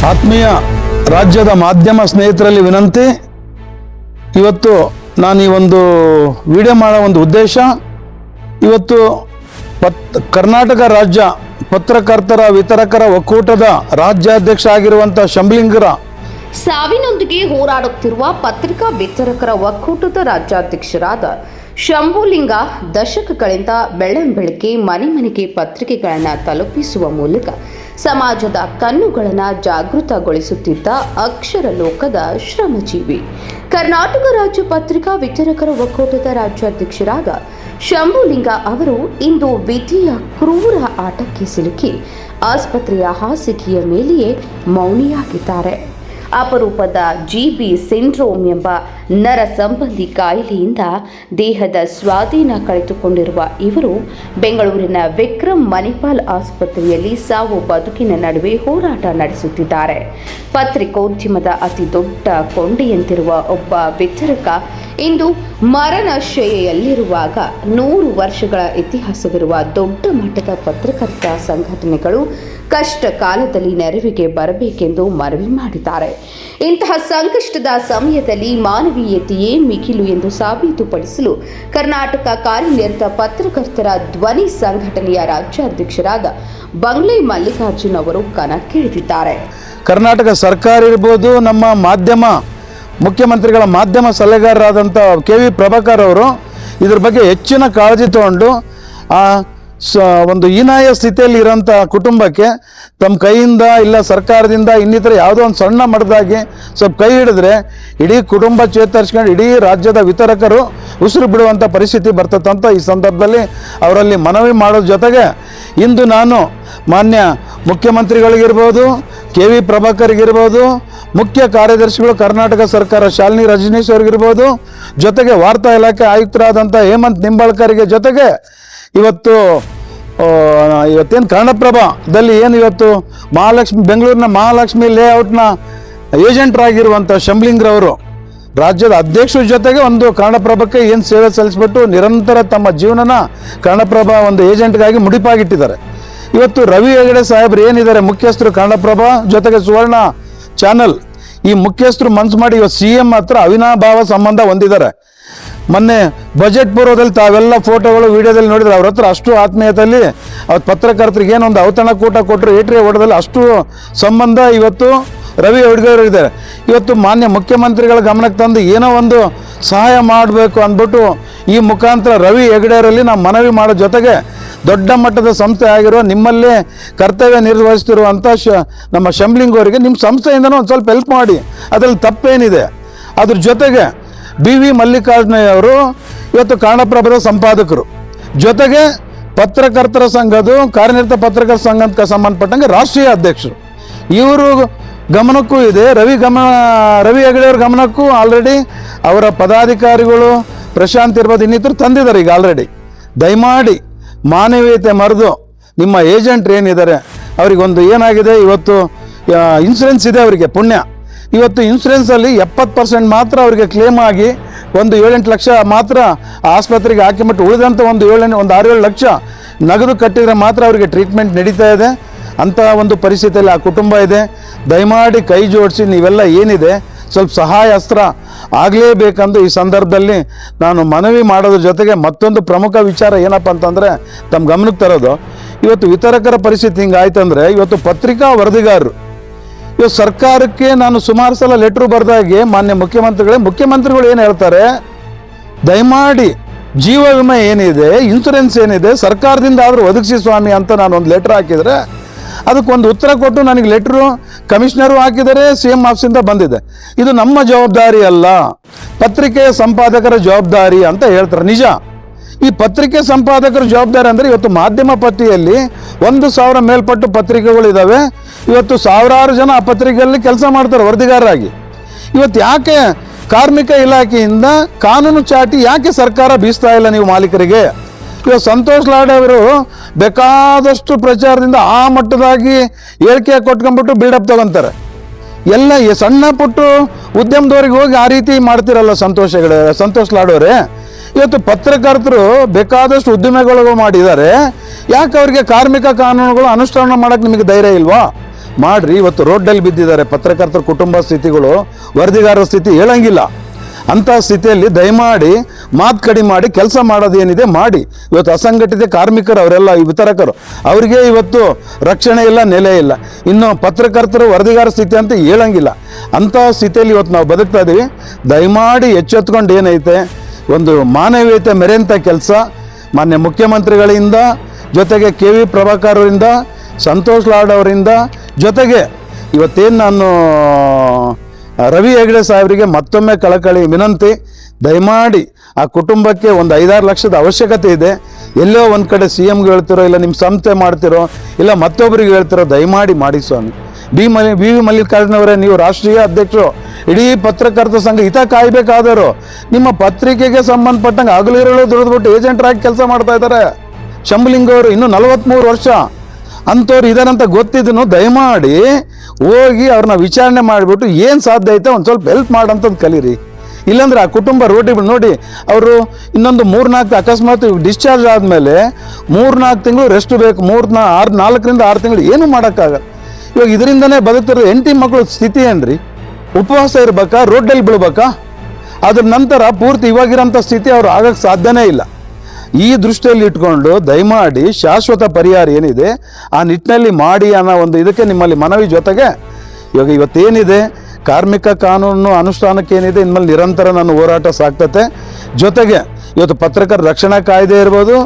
ಆತ್ಮೀಯ ರಾಜ್ಯದ ಮಾಧ್ಯಮ ಸ್ನೇಹಿತರಲ್ಲಿ ವಿನಂತಿ. ಇವತ್ತು ನಾನು ಈ ಒಂದು ವಿಡಿಯೋ ಮಾಡೋ ಒಂದು ಉದ್ದೇಶ, ಇವತ್ತು ಕರ್ನಾಟಕ ರಾಜ್ಯ ಪತ್ರಕರ್ತರ ವಿತರಕರ ಒಕ್ಕೂಟದ ರಾಜ್ಯಾಧ್ಯಕ್ಷ ಆಗಿರುವಂಥ ಶಂಭುಲಿಂಗರ ಸಾವಿನೊಂದಿಗೆ ಹೋರಾಡುತ್ತಿರುವ ಪತ್ರಿಕಾ ವಿತರಕರ ಒಕ್ಕೂಟದ ರಾಜ್ಯಾಧ್ಯಕ್ಷರಾದ ಶಂಭುಲಿಂಗ ದಶಕಗಳಿಂದ ಬೆಳ್ಳಂಬೆಳಗ್ಗೆ ಮನೆ ಮನೆಗೆ ಪತ್ರಿಕೆಗಳನ್ನು ತಲುಪಿಸುವ ಮೂಲಕ ಸಮಾಜದ ಕಣ್ಣುಗಳನ್ನು ಜಾಗೃತಗೊಳಿಸುತ್ತಿದ್ದ ಅಕ್ಷರ ಲೋಕದ ಶ್ರಮಜೀವಿ. ಕರ್ನಾಟಕ ರಾಜ್ಯ ಪತ್ರಿಕಾ ವಿತರಕರ ಒಕ್ಕೂಟದ ರಾಜ್ಯಾಧ್ಯಕ್ಷರಾದ ಶಂಭುಲಿಂಗ ಅವರು ಇಂದು ವಿಧಿಯ ಕ್ರೂರ ಆಟಕ್ಕೆ ಸಿಲುಕಿ ಆಸ್ಪತ್ರೆಯ ಹಾಸಿಗೆಯ ಮೇಲೆಯೇ ಮೌನಿಯಾಗಿದ್ದಾರೆ. ಅಪರೂಪದ GB ಸಿಂಡ್ರೋಮ್ ಎಂಬ ನರ ಸಂಬಂಧಿ ಕಾಯಿಲೆಯಿಂದ ದೇಹದ ಸ್ವಾಧೀನ ಕಳೆದುಕೊಂಡಿರುವ ಇವರು ಬೆಂಗಳೂರಿನ ವಿಕ್ರಮ್ ಮಣಿಪಾಲ್ ಆಸ್ಪತ್ರೆಯಲ್ಲಿ ಸಾವು ಬದುಕಿನ ನಡುವೆ ಹೋರಾಟ ನಡೆಸುತ್ತಿದ್ದಾರೆ. ಪತ್ರಿಕೋದ್ಯಮದ ಅತಿ ದೊಡ್ಡ ಕೊಂಡಿಯಂತಿರುವ ಒಬ್ಬ ವಿತರಕ ಇಂದು ಮರಣಶಯ್ಯೆಯಲ್ಲಿರುವಾಗ 100 ವರ್ಷಗಳ ಇತಿಹಾಸವಿರುವ ದೊಡ್ಡ ಮಟ್ಟದ ಪತ್ರಕರ್ತ ಸಂಘಟನೆಗಳು ಕಷ್ಟ ಕಾಲದಲ್ಲಿ ನೆರವಿಗೆ ಬರಬೇಕೆಂದು ಮನವಿ ಮಾಡಿದ್ದಾರೆ. ಇಂತಹ ಸಂಕಷ್ಟದ ಸಮಯದಲ್ಲಿ ಮಾನವೀಯತೆಯೇ ಮಿಗಿಲು ಎಂದು ಸಾಬೀತುಪಡಿಸಲು ಕರ್ನಾಟಕ ಕಾರ್ಯನಿರತ ಪತ್ರಕರ್ತರ ಧ್ವನಿ ಸಂಘಟನೆಯ ರಾಜ್ಯಾಧ್ಯಕ್ಷರಾದ ಬಂಗ್ಲೆ ಮಲ್ಲಿಕಾರ್ಜುನ್ ಅವರು ಕಣಕ್ಕಿಳಿದಿದ್ದಾರೆ. ಕರ್ನಾಟಕ ಸರ್ಕಾರ ಇರ್ಬೋದು, ನಮ್ಮ ಮಾಧ್ಯಮ ಮುಖ್ಯಮಂತ್ರಿಗಳ ಮಾಧ್ಯಮ ಸಲಹೆಗಾರರಾದಂಥ KV ಪ್ರಭಾಕರ್ ಅವರು ಇದ್ರ ಬಗ್ಗೆ ಹೆಚ್ಚಿನ ಕಾಳಜಿ ತಗೊಂಡು ಒಂದು ಹೀನಾಯ ಸ್ಥಿತಿಯಲ್ಲಿ ಇರೋಂಥ ಕುಟುಂಬಕ್ಕೆ ತಮ್ಮ ಕೈಯಿಂದ ಇಲ್ಲ ಸರ್ಕಾರದಿಂದ ಇನ್ನಿತರ ಯಾವುದೋ ಒಂದು ಸಣ್ಣ ಮಟ್ಟದಾಗಿ ಸ್ವಲ್ಪ ಕೈ ಹಿಡಿದ್ರೆ ಇಡೀ ಕುಟುಂಬ ಚೇತರಿಸ್ಕೊಂಡು ಇಡೀ ರಾಜ್ಯದ ವಿತರಕರು ಉಸಿರು ಬಿಡುವಂಥ ಪರಿಸ್ಥಿತಿ ಬರ್ತದಂತ ಈ ಸಂದರ್ಭದಲ್ಲಿ ಅವರಲ್ಲಿ ಮನವಿ ಮಾಡೋದ್ರ ಜೊತೆಗೆ ಇಂದು ನಾನು ಮಾನ್ಯ ಮುಖ್ಯಮಂತ್ರಿಗಳಿಗಿರ್ಬೋದು, KV ಪ್ರಭಾಕರ್ಗಿರ್ಬೋದು, ಮುಖ್ಯ ಕಾರ್ಯದರ್ಶಿಗಳು ಕರ್ನಾಟಕ ಸರ್ಕಾರ ಶಾಲಿನಿ ರಜನೀಶ್ ಅವ್ರಿಗಿರ್ಬೋದು, ಜೊತೆಗೆ ವಾರ್ತಾ ಇಲಾಖೆ ಆಯುಕ್ತರಾದಂಥ ಹೇಮಂತ್ ನಿಂಬಾಳ್ಕರ್ಗೆ ಜೊತೆಗೆ ಇವತ್ತೇನು ಕನ್ನಡಪ್ರಭದಲ್ಲಿ ಏನು ಇವತ್ತು ಬೆಂಗಳೂರಿನ ಮಹಾಲಕ್ಷ್ಮಿ ಲೇಔಟ್ನ ಏಜೆಂಟ್ರಾಗಿರುವಂಥ ಶಂಭುಲಿಂಗರವರು ರಾಜ್ಯದ ಅಧ್ಯಕ್ಷರ ಜೊತೆಗೆ ಒಂದು ಕನ್ನಡಪ್ರಭಕ್ಕೆ ಏನು ಸೇವೆ ಸಲ್ಲಿಸ್ಬಿಟ್ಟು ನಿರಂತರ ತಮ್ಮ ಜೀವನನ ಕನ್ನಡಪ್ರಭ ಒಂದು ಏಜೆಂಟ್ಗಾಗಿ ಮುಡಿಪಾಗಿಟ್ಟಿದ್ದಾರೆ. ಇವತ್ತು ರವಿ ಹೆಗಡೆ ಸಾಹೇಬ್ರು ಏನಿದ್ದಾರೆ ಮುಖ್ಯಸ್ಥರು ಕನ್ನಡಪ್ರಭ ಜೊತೆಗೆ ಸುವರ್ಣ ಚಾನಲ್, ಈ ಮುಖ್ಯಸ್ಥರು ಮನಸ್ಸು ಮಾಡಿ ಇವತ್ತು CM ಹತ್ರ ಅವಿನಾಭಾವ ಸಂಬಂಧ ಹೊಂದಿದ್ದಾರೆ. ಮೊನ್ನೆ ಬಜೆಟ್ ಪೂರ್ವದಲ್ಲಿ ತಾವೆಲ್ಲ ಫೋಟೋಗಳು ವಿಡಿಯೋದಲ್ಲಿ ನೋಡಿದ್ರೆ ಅವ್ರ ಹತ್ರ ಅಷ್ಟು ಆತ್ಮೀಯತೆಯಲ್ಲಿ ಅವತ್ತು ಪತ್ರಕರ್ತರಿಗೆ ಏನೊಂದು ಔತಣಕೂಟ ಕೊಟ್ಟರು, ಏಟ್ರಿ ಓಟದಲ್ಲಿ ಅಷ್ಟು ಸಂಬಂಧ ಇವತ್ತು ರವಿ ಹೆಗಡೆಯವರು ಇದ್ದಾರೆ. ಇವತ್ತು ಮಾನ್ಯ ಮುಖ್ಯಮಂತ್ರಿಗಳ ಗಮನಕ್ಕೆ ತಂದು ಏನೋ ಒಂದು ಸಹಾಯ ಮಾಡಬೇಕು ಅಂದ್ಬಿಟ್ಟು ಈ ಮುಖಾಂತರ ರವಿ ಹೆಗಡೆಯವರಲ್ಲಿ ನಾವು ಮನವಿ ಮಾಡೋ ಜೊತೆಗೆ ದೊಡ್ಡ ಮಟ್ಟದ ಸಂಸ್ಥೆ ಆಗಿರೋ ನಿಮ್ಮಲ್ಲೇ ಕರ್ತವ್ಯ ನಿರ್ವಹಿಸ್ತಿರುವಂಥ ನಮ್ಮ ಶಂಭುಲಿಂಗ ಅವರಿಗೆ ನಿಮ್ಮ ಸಂಸ್ಥೆಯಿಂದನೂ ಒಂದು ಸ್ವಲ್ಪ ಹೆಲ್ಪ್ ಮಾಡಿ, ಅದರಲ್ಲಿ ತಪ್ಪೇನಿದೆ. ಅದ್ರ ಜೊತೆಗೆ BV ಮಲ್ಲಿಕಾರ್ಜುನಯ್ಯವರು ಇವತ್ತು ಕನ್ನಡಪ್ರಭದ ಸಂಪಾದಕರು, ಜೊತೆಗೆ ಪತ್ರಕರ್ತರ ಸಂಘದ ಕಾರ್ಯನಿರತ ಪತ್ರಕರ್ತರ ಸಂಘಕ್ಕೆ ಸಂಬಂಧಪಟ್ಟಂಗೆ ರಾಷ್ಟ್ರೀಯ ಅಧ್ಯಕ್ಷರು. ಇವರು ಗಮನಕ್ಕೂ ಇದೆ, ರವಿ ಹೆಗಡೆಯವ್ರ ಗಮನಕ್ಕೂ ಆಲ್ರೆಡಿ ಅವರ ಪದಾಧಿಕಾರಿಗಳು ಪ್ರಶಾಂತ್ ಇರ್ಬೋದು ಇನ್ನಿತರು ತಂದಿದ್ದಾರೆ ಈಗ ಆಲ್ರೆಡಿ. ದಯಮಾಡಿ ಮಾನವೀಯತೆ ಮರೆದು ನಿಮ್ಮ ಏಜೆಂಟ್ರು ಏನಿದ್ದಾರೆ ಅವರಿಗೊಂದು ಏನಾಗಿದೆ, ಇವತ್ತು ಇನ್ಸೂರೆನ್ಸ್ ಇದೆ ಅವರಿಗೆ ಪುಣ್ಯ. ಇವತ್ತು ಇನ್ಸೂರೆನ್ಸಲ್ಲಿ 70% ಮಾತ್ರ ಅವರಿಗೆ ಕ್ಲೇಮ್ ಆಗಿ ಒಂದು 7-8 ಲಕ್ಷ ಮಾತ್ರ ಆಸ್ಪತ್ರೆಗೆ ಹಾಕಿಬಿಟ್ಟು ಉಳಿದಂಥ ಒಂದು 6-7 ಲಕ್ಷ ನಗದು ಕಟ್ಟಿದರೆ ಮಾತ್ರ ಅವರಿಗೆ ಟ್ರೀಟ್ಮೆಂಟ್ ನಡೀತಾ ಇದೆ. ಅಂತಹ ಒಂದು ಪರಿಸ್ಥಿತಿಯಲ್ಲಿ ಆ ಕುಟುಂಬ ಇದೆ. ದಯಮಾಡಿ ಕೈ ಜೋಡಿಸಿ ನೀವೆಲ್ಲ ಏನಿದೆ ಸ್ವಲ್ಪ ಸಹಾಯ ಅಸ್ತ್ರ ಆಗಲೇಬೇಕೆಂದು ಈ ಸಂದರ್ಭದಲ್ಲಿ ನಾನು ಮನವಿ ಮಾಡೋದ್ರ ಜೊತೆಗೆ ಮತ್ತೊಂದು ಪ್ರಮುಖ ವಿಚಾರ ಏನಪ್ಪ ಅಂತಂದರೆ ತಮ್ಮ ಗಮನಕ್ಕೆ ತರೋದು, ಇವತ್ತು ವಿತರಕರ ಪರಿಸ್ಥಿತಿ ಹಿಂಗಾಯ್ತಂದರೆ ಇವತ್ತು ಪತ್ರಿಕಾ ವರದಿಗಾರರು ಇವತ್ತು ಸರ್ಕಾರಕ್ಕೆ ನಾನು ಸುಮಾರು ಸಲ ಲೆಟ್ರು ಬರೆದಾಗೆ ಮಾನ್ಯ ಮುಖ್ಯಮಂತ್ರಿಗಳು ಏನು ಹೇಳ್ತಾರೆ, ದಯಮಾಡಿ ಜೀವ ವಿಮೆ ಏನಿದೆ, ಇನ್ಸೂರೆನ್ಸ್ ಏನಿದೆ ಸರ್ಕಾರದಿಂದ ಆದರೂ ಒದಗಿಸಿ ಸ್ವಾಮಿ ಅಂತ ನಾನು ಒಂದು ಲೆಟ್ರ್ ಹಾಕಿದರೆ ಅದಕ್ಕೊಂದು ಉತ್ತರ ಕೊಟ್ಟು ನನಗೆ ಲೆಟ್ರು ಕಮಿಷನರು ಹಾಕಿದರೆ, CM ಆಫೀಸಿಂದ ಬಂದಿದೆ. ಇದು ನಮ್ಮ ಜವಾಬ್ದಾರಿ ಅಲ್ಲ, ಪತ್ರಿಕೆಯ ಸಂಪಾದಕರ ಜವಾಬ್ದಾರಿ ಅಂತ ಹೇಳ್ತಾರೆ. ನಿಜ, ಈ ಪತ್ರಿಕೆ ಸಂಪಾದಕರ ಜವಾಬ್ದಾರಿ ಅಂದರೆ ಇವತ್ತು ಮಾಧ್ಯಮ ಪಟ್ಟಿಯಲ್ಲಿ 1000 ಮೇಲ್ಪಟ್ಟು ಪತ್ರಿಕೆಗಳಿದ್ದಾವೆ. ಇವತ್ತು ಸಾವಿರಾರು ಜನ ಆ ಪತ್ರಿಕೆಯಲ್ಲಿ ಕೆಲಸ ಮಾಡ್ತಾರೆ ವರದಿಗಾರರಾಗಿ. ಇವತ್ತು ಯಾಕೆ ಕಾರ್ಮಿಕ ಇಲಾಖೆಯಿಂದ ಕಾನೂನು ಚಾಟಿ ಯಾಕೆ ಸರ್ಕಾರ ಬೀಸ್ತಾ ಇಲ್ಲ ನೀವು ಮಾಲೀಕರಿಗೆ? ಇವತ್ತು ಸಂತೋಷ್ ಲಾಡ್ ಅವರು ಬೇಕಾದಷ್ಟು ಪ್ರಚಾರದಿಂದ ಆ ಮಟ್ಟದಾಗಿ ಹೇಳಿಕೆ ಕೊಟ್ಕೊಂಡ್ಬಿಟ್ಟು ಬಿಲ್ಡಪ್ ತಗೊತಾರೆ. ಎಲ್ಲ ಸಣ್ಣ ಪುಟ್ಟು ಉದ್ಯಮದವ್ರಿಗೆ ಹೋಗಿ ಆ ರೀತಿ ಮಾಡ್ತಿರಲ್ಲ ಸಂತೋಷ್ ಲಾಡ್ ಅವರೇ. ಇವತ್ತು ಪತ್ರಕರ್ತರು ಬೇಕಾದಷ್ಟು ಉದ್ದಿಮೆಗಳು ಮಾಡಿದ್ದಾರೆ, ಯಾಕೆ ಅವರಿಗೆ ಕಾರ್ಮಿಕ ಕಾನೂನುಗಳು ಅನುಷ್ಠಾನ ಮಾಡೋಕ್ಕೆ ನಿಮಗೆ ಧೈರ್ಯ ಇಲ್ವಾ? ಮಾಡ್ರಿ. ಇವತ್ತು ರೋಡ್ಡಲ್ಲಿ ಬಿದ್ದಿದ್ದಾರೆ ಪತ್ರಕರ್ತರ ಕುಟುಂಬ ಸ್ಥಿತಿಗಳು, ವರದಿಗಾರರ ಸ್ಥಿತಿ ಹೇಳಂಗಿಲ್ಲ. ಅಂಥ ಸ್ಥಿತಿಯಲ್ಲಿ ದಯಮಾಡಿ ಮಾತು ಕಡಿಮೆ ಮಾಡಿ ಕೆಲಸ ಮಾಡೋದೇನಿದೆ ಮಾಡಿ. ಇವತ್ತು ಅಸಂಘಟಿತ ಕಾರ್ಮಿಕರು ಅವರೆಲ್ಲ ಈ ವಿತರಕರು, ಅವರಿಗೆ ಇವತ್ತು ರಕ್ಷಣೆ ಇಲ್ಲ, ನೆಲೆ ಇಲ್ಲ. ಇನ್ನು ಪತ್ರಕರ್ತರು ವರದಿಗಾರ ಸ್ಥಿತಿ ಅಂತ ಹೇಳಂಗಿಲ್ಲ. ಅಂಥ ಸ್ಥಿತಿಯಲ್ಲಿ ಇವತ್ತು ನಾವು ಬದುಕ್ತಾ ಇದ್ದೀವಿ. ದಯಮಾಡಿ ಎಚ್ಚೆತ್ಕೊಂಡು ಏನೈತೆ ಒಂದು ಮಾನವೀಯತೆ ಮೆರೆಂಥ ಕೆಲಸ ಮಾನ್ಯ ಮುಖ್ಯಮಂತ್ರಿಗಳಿಂದ, ಜೊತೆಗೆ ಕೆ ವಿ ಪ್ರಭಾಕರ್ ಅವರಿಂದ, ಸಂತೋಷ್ ಲಾಡ್ ಅವರಿಂದ, ಜೊತೆಗೆ ಇವತ್ತೇನು ನಾನು ರವಿ ಹೆಗ್ಡೆ ಸಾಹೇಬರಿಗೆ ಮತ್ತೊಮ್ಮೆ ಕಳಕಳಿ ವಿನಂತಿ, ದಯಮಾಡಿ ಆ ಕುಟುಂಬಕ್ಕೆ ಒಂದು 5-6 ಲಕ್ಷದ ಅವಶ್ಯಕತೆ ಇದೆ. ಎಲ್ಲೋ ಒಂದು ಕಡೆ ಸಿ ಎಮ್ಗೆ ಹೇಳ್ತಿರೋ, ಇಲ್ಲ ನಿಮ್ಮ ಸಂಸ್ಥೆ ಮಾಡ್ತಿರೋ, ಇಲ್ಲ ಮತ್ತೊಬ್ಬರಿಗೆ ಹೇಳ್ತಿರೋ, ದಯಮಾಡಿ ಮಾಡಿ ಸ್ವಾಮಿ. ವಿ ಮಲ್ಲಿಕಾರ್ಜುನವರೇ, ನೀವು ರಾಷ್ಟ್ರೀಯ ಅಧ್ಯಕ್ಷರು, ಇಡೀ ಪತ್ರಕರ್ತ ಸಂಘ ಹಿತ ಕಾಯಬೇಕಾದರು. ನಿಮ್ಮ ಪತ್ರಿಕೆಗೆ ಸಂಬಂಧಪಟ್ಟಂಗೆ ಹಗಲಿರುಳು ದುಡಿದ್ಬಿಟ್ಟು ಏಜೆಂಟ್ರಾಗಿ ಕೆಲಸ ಮಾಡ್ತಾ ಇದ್ದಾರೆ. ಶಂಭುಲಿಂಗ ಅವರು ಇನ್ನೂ 43 ವರ್ಷ ಅಂಥವ್ರು ಇದಾರಂತ ಗೊತ್ತಿದ್ದನು. ದಯಮಾಡಿ ಹೋಗಿ ಅವ್ರನ್ನ ವಿಚಾರಣೆ ಮಾಡಿಬಿಟ್ಟು ಏನು ಸಾಧ್ಯ ಐತೆ ಒಂದು ಸ್ವಲ್ಪ ಹೆಲ್ಪ್ ಮಾಡೋಂಥದ್ದು ಕಲೀರಿ. ಇಲ್ಲಾಂದ್ರೆ ಆ ಕುಟುಂಬ ರೋಟಿ ನೋಡಿ, ಅವರು ಇನ್ನೊಂದು 3-4 ಅಕಸ್ಮಾತ್ ಡಿಸ್ಚಾರ್ಜ್ ಆದಮೇಲೆ 3-4 ತಿಂಗಳು ರೆಸ್ಟ್ ಬೇಕು. 4ರಿಂದ 6 ತಿಂಗಳು ಏನೂ ಮಾಡೋಕ್ಕಾಗಲ್ಲ. ಇವಾಗ ಇದರಿಂದನೇ ಬದುಕ್ತಿರೋದು. ಹೆಂಡತಿ ಮಕ್ಕಳು ಸ್ಥಿತಿ ಏನ್ರಿ? ಉಪವಾಸ ಇರ್ಬೇಕಾ? ರೋಡ್ಡಲ್ಲಿ ಬೀಳ್ಬೇಕಾ? ಅದ್ರ ನಂತರ ಪೂರ್ತಿ ಇವಾಗಿರೋಂಥ ಸ್ಥಿತಿ ಅವ್ರು ಆಗಕ್ಕೆ ಸಾಧ್ಯನೇ ಇಲ್ಲ. ಈ ದೃಷ್ಟಿಯಲ್ಲಿ ಇಟ್ಕೊಂಡು ದಯಮಾಡಿ ಶಾಶ್ವತ ಪರಿಹಾರ ಏನಿದೆ ಆ ನಿಟ್ಟಿನಲ್ಲಿ ಮಾಡಿ ಅನ್ನೋ ಒಂದು ಇದಕ್ಕೆ ನಿಮ್ಮಲ್ಲಿ ಮನವಿ. ಜೊತೆಗೆ ಇವತ್ತೇನಿದೆ ಕಾರ್ಮಿಕ ಕಾನೂನು ಅನುಷ್ಠಾನಕ್ಕೆ ಏನಿದೆ ಇನ್ಮೇಲೆ ನಿರಂತರ ನನ್ನ ಹೋರಾಟ ಸಾಗ್ತತೆ. ಜೊತೆಗೆ ಇವತ್ತು ಪತ್ರಕರ್ತರ ರಕ್ಷಣಾ ಕಾಯ್ದೆ ಇರ್ಬೋದು,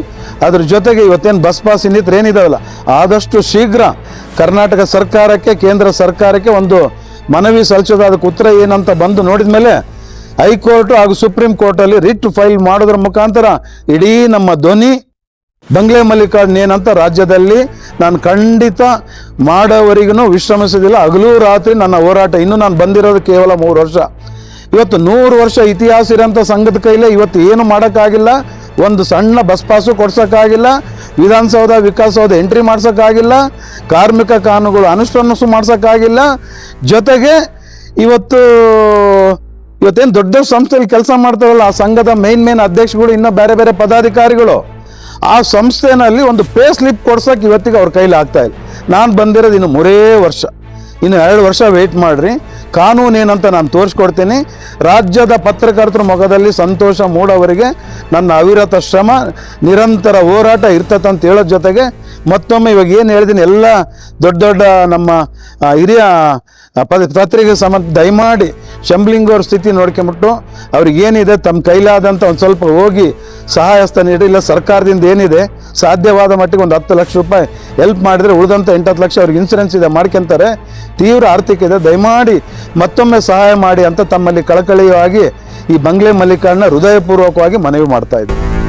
ಅದ್ರ ಜೊತೆಗೆ ಇವತ್ತೇನು ಬಸ್ ಪಾಸ್ ಇನ್ನಿತರ ಏನಿದಾವಲ್ಲ, ಆದಷ್ಟು ಶೀಘ್ರ ಕರ್ನಾಟಕ ಸರ್ಕಾರಕ್ಕೆ, ಕೇಂದ್ರ ಸರ್ಕಾರಕ್ಕೆ ಒಂದು ಮನವಿ ಸಲ್ಲಿಸೋದು. ಅದಕ್ಕೆ ಉತ್ತರ ಏನಂತ ಬಂದು ನೋಡಿದ ಮೇಲೆ ಹೈಕೋರ್ಟು ಹಾಗೂ ಸುಪ್ರೀಂ ಕೋರ್ಟಲ್ಲಿ ರಿಟ್ ಫೈಲ್ ಮಾಡೋದ್ರ ಮುಖಾಂತರ ಇಡೀ ನಮ್ಮ ಧ್ವನಿ ಬಂಗ್ಲೆ ಮಲ್ಲಿಕಾರ್ಜುನ್ ಏನಂತ ರಾಜ್ಯದಲ್ಲಿ ನಾನು ಖಂಡಿತ ಮಾಡೋವರೆಗೂ ವಿಶ್ರಮಿಸೋದಿಲ್ಲ. ಹಗಲು ರಾತ್ರಿ ನನ್ನ ಹೋರಾಟ. ಇನ್ನು ನಾನು ಬಂದಿರೋದು ಕೇವಲ 3 ವರ್ಷ. ಇವತ್ತು 100 ವರ್ಷ ಇತಿಹಾಸ ಇರೋಂಥ ಸಂಘದ ಕೈಲೇ ಇವತ್ತು ಏನು ಮಾಡೋಕ್ಕಾಗಿಲ್ಲ. ಒಂದು ಸಣ್ಣ ಬಸ್ ಪಾಸು ಕೊಡ್ಸೋಕ್ಕಾಗಿಲ್ಲ, ವಿಧಾನಸೌಧ ವಿಕಾಸಸೌಧ ಎಂಟ್ರಿ ಮಾಡ್ಸೋಕ್ಕಾಗಿಲ್ಲ, ಕಾರ್ಮಿಕ ಕಾನೂನುಗಳು ಅನುಷ್ಠಾನ ಮಾಡ್ಸೋಕ್ಕಾಗಿಲ್ಲ. ಜೊತೆಗೆ ಇವತ್ತೇನು ದೊಡ್ಡ ದೊಡ್ಡ ಸಂಸ್ಥೆಯಲ್ಲಿ ಕೆಲಸ ಮಾಡ್ತಾರಲ್ಲ, ಆ ಸಂಘದ ಮೇನ್ ಅಧ್ಯಕ್ಷಗಳು, ಇನ್ನೂ ಬೇರೆ ಬೇರೆ ಪದಾಧಿಕಾರಿಗಳು, ಆ ಸಂಸ್ಥೆನಲ್ಲಿ ಒಂದು ಪೇ ಸ್ಲಿಪ್ ಕೊಡ್ಸೋಕೆ ಇವತ್ತಿಗೆ ಅವ್ರ ಕೈಲಿ ಆಗ್ತಾ ಇಲ್ಲ. ನಾನು ಬಂದಿರೋದು ಇನ್ನು 3 ವರ್ಷ, ಇನ್ನು 2 ವರ್ಷ ವೆಯ್ಟ್ ಮಾಡಿರಿ. ಕಾನೂನು ಏನಂತ ನಾನು ತೋರಿಸ್ಕೊಡ್ತೀನಿ. ರಾಜ್ಯದ ಪತ್ರಕರ್ತರ ಮೊಗದಲ್ಲಿ ಸಂತೋಷ ಮೂಡೋವರೆಗೆ ನನ್ನ ಅವಿರತ ಶ್ರಮ, ನಿರಂತರ ಹೋರಾಟ ಇರ್ತದಂತ ಹೇಳೋದ್ರ ಜೊತೆಗೆ ಮತ್ತೊಮ್ಮೆ ಇವಾಗ ಏನು ಹೇಳಿದ್ದೀನಿ ಎಲ್ಲ ದೊಡ್ಡ ನಮ್ಮ ಹಿರಿಯ ಪತ್ರಿಕೆ ಸಂಬಂಧ ದಯಮಾಡಿ ಶಂಭುಲಿಂಗವ್ರ ಸ್ಥಿತಿ ನೋಡ್ಕೊಂಬಿಟ್ಟು ಅವ್ರಿಗೇನಿದೆ ತಮ್ಮ ಕೈಲಾದಂಥ ಒಂದು ಸ್ವಲ್ಪ ಹೋಗಿ ಸಹಾಯಸ್ತ ನೀಡಿ. ಇಲ್ಲ ಸರ್ಕಾರದಿಂದ ಏನಿದೆ ಸಾಧ್ಯವಾದ ಮಟ್ಟಿಗೆ ಒಂದು 10 ಲಕ್ಷ ರೂಪಾಯಿ ಹೆಲ್ಪ್ ಮಾಡಿದರೆ ಉಳಿದಂಥ 8-10 ಲಕ್ಷ ಅವ್ರಿಗೆ ಇನ್ಸೂರೆನ್ಸ್ ಇದೆ ಮಾಡ್ಕೊಂತಾರೆ. ತೀವ್ರ ಆರ್ಥಿಕ ಇದೆ, ದಯಮಾಡಿ ಮತ್ತೊಮ್ಮೆ ಸಹಾಯ ಮಾಡಿ ಅಂತ ತಮ್ಮಲ್ಲಿ ಕಳಕಳಿಯಾಗಿ ಈ ಬಂಗ್ಲೆ ಮಲ್ಲಿಕಾರ್ಜುನ ಹೃದಯಪೂರ್ವಕವಾಗಿ ಮನವಿ ಮಾಡ್ತಾ ಇದ್ದೀನಿ.